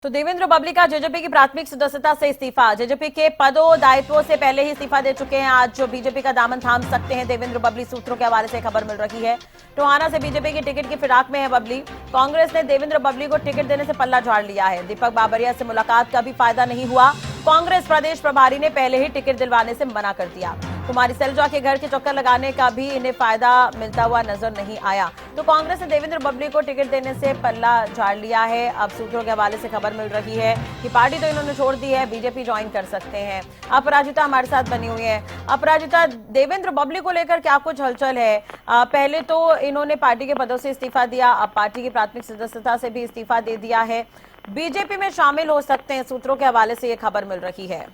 तो देवेंद्र बबली का जेजेपी की प्राथमिक सदस्यता से इस्तीफा। जेजेपी के पदों दायित्वों से पहले ही इस्तीफा दे चुके हैं। आज जो बीजेपी का दामन थाम सकते हैं देवेंद्र बबली, सूत्रों के हवाले से खबर मिल रही है। टोहाना से बीजेपी की टिकट की फिराक में है बबली। कांग्रेस ने देवेंद्र बबली को टिकट देने से पल्ला झाड़ लिया है। दीपक बाबरिया से मुलाकात का भी फायदा नहीं हुआ। कांग्रेस प्रदेश प्रभारी ने पहले ही टिकट दिलवाने से मना कर दिया। कुमारी सैलजा के घर के चक्कर लगाने का भी इन्हें फायदा मिलता हुआ नजर नहीं आया। तो कांग्रेस ने देवेंद्र बबली को टिकट देने से पल्ला झाड़ लिया है। अब सूत्रों के हवाले से खबर मिल रही है कि पार्टी तो इन्होंने छोड़ दी है, बीजेपी ज्वाइन कर सकते हैं। अपराजिता हमारे साथ बनी हुई है। अपराजिता, देवेंद्र बबली को लेकर क्या कुछ हलचल है? पहले तो इन्होंने पार्टी के पदों से इस्तीफा दिया, अब पार्टी की प्राथमिक सदस्यता से भी इस्तीफा दे दिया है। बीजेपी में शामिल हो सकते हैं, सूत्रों के हवाले से ये खबर मिल रही है।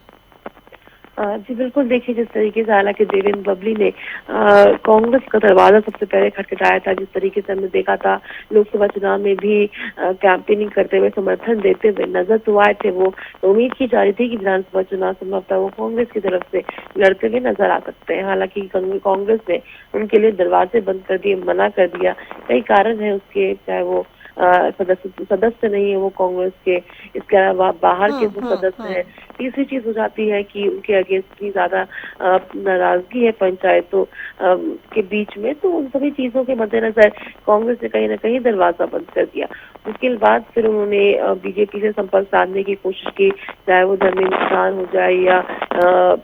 जी बिल्कुल, देखिए जिस तरीके से हालांकि देवेंद्र बबली ने कांग्रेस का दरवाजा सबसे पहले खटखटाया था, जिस तरीके से हमने देखा था लोकसभा चुनाव में भी कैंपेनिंग करते हुए, समर्थन देते हुए नजर तो आए थे। वो उम्मीद की जा रही थी कि विधानसभा चुनाव संभवतः वो कांग्रेस की तरफ से लड़ते हुए नजर आ सकते हैं। हालांकि कांग्रेस ने उनके लिए दरवाजे बंद कर दिए, मना कर दिया। कई कारण है उसके, चाहे वो सदस्य नहीं है वो कांग्रेस के, इसके अलावा बाहर के जो सदस्य हैं। तीसरी चीज हो जाती है कि उनके अगेंस्ट इतनी ज्यादा नाराजगी है पंचायतों के बीच में, तो उन सभी चीजों के मद्देनजर कांग्रेस ने कहीं ना कहीं दरवाजा बंद कर दिया। उसके बाद फिर उन्होंने बीजेपी से संपर्क साधने की कोशिश की, चाहे वो धर्मेंद्र प्रधान हो जाए या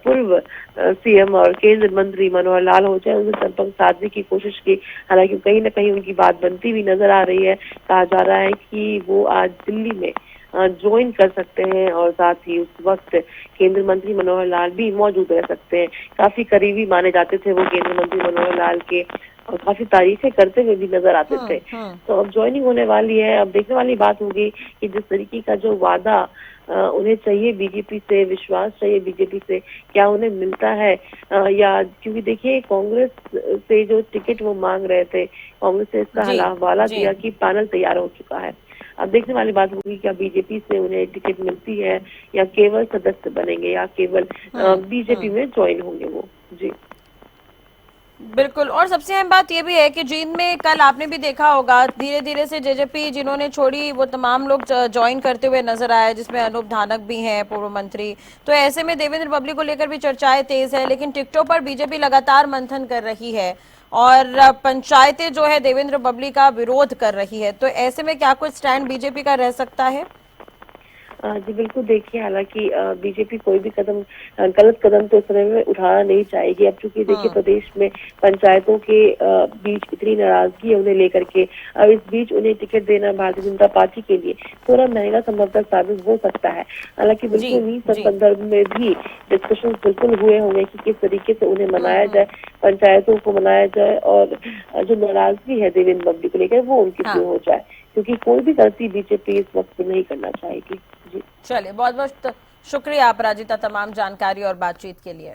पूर्व सीएम और केंद्रीय मंत्री मनोहर लाल हो जाए, उनसे संपर्क साधने की कोशिश की। हालांकि कहीं ना कहीं उनकी बात बनती हुई नजर आ रही है। कहा जा रहा है कि वो आज दिल्ली में ज्वाइन कर सकते हैं और साथ ही उस वक्त केंद्रीय मंत्री मनोहर लाल भी मौजूद रह सकते हैं। काफी करीबी माने जाते थे वो केंद्रीय मंत्री मनोहर लाल के, और काफी तारीफें करते हुए भी नजर आते थे। तो अब ज्वाइनिंग होने वाली है। अब देखने वाली बात होगी कि जिस तरीके का जो वादा उन्हें चाहिए बीजेपी से, विश्वास चाहिए बीजेपी से, क्या उन्हें मिलता है या, क्योंकि देखिए कांग्रेस से जो टिकट वो मांग रहे थे, कांग्रेस ने इसका हवाला दिया कि पैनल तैयार हो चुका है। अब देखने वाली बात होगी क्या बीजेपी से उन्हें टिकट मिलती है या केवल सदस्य बनेंगे या केवल बीजेपी में ज्वाइन होंगे वो। जी बिल्कुल। और सबसे अहम बात यह भी है कि जींद में कल आपने भी देखा होगा, धीरे धीरे से जेजेपी जिन्होंने छोड़ी वो तमाम लोग ज्वाइन करते हुए नजर आए, जिसमें अनूप धानक भी हैं, पूर्व मंत्री। तो ऐसे में देवेंद्र बबली को लेकर भी चर्चाएं तेज है, लेकिन टिकटों पर बीजेपी लगातार मंथन कर रही है और पंचायतें जो है देवेंद्र बबली का विरोध कर रही है। तो ऐसे में क्या कुछ स्टैंड बीजेपी का रह सकता है? जी बिल्कुल, देखिए हालांकि बीजेपी कोई भी गलत कदम तो इस समय में उठाना नहीं चाहेगी। अब चूंकि देखिए प्रदेश में पंचायतों के बीच इतनी नाराजगी है उन्हें लेकर के, अब इस बीच उन्हें टिकट देना भारतीय जनता पार्टी के लिए थोड़ा महंगा संभवतः साबित हो सकता है। हालांकि बिल्कुल ही इस संदर्भ में भी डिस्कशन बिल्कुल हुए होंगे कि किस तरीके से उन्हें मनाया जाए, पंचायतों को मनाया जाए, और जो नाराजगी है देवेंद्र बबली को लेकर वो उनकी दूर हो जाए, क्योंकि कोई भी गलती बीजेपी इस वक्त नहीं करना चाहेगी। चलिए, बहुत बहुत शुक्रिया अपराजिता तमाम जानकारी और बातचीत के लिए।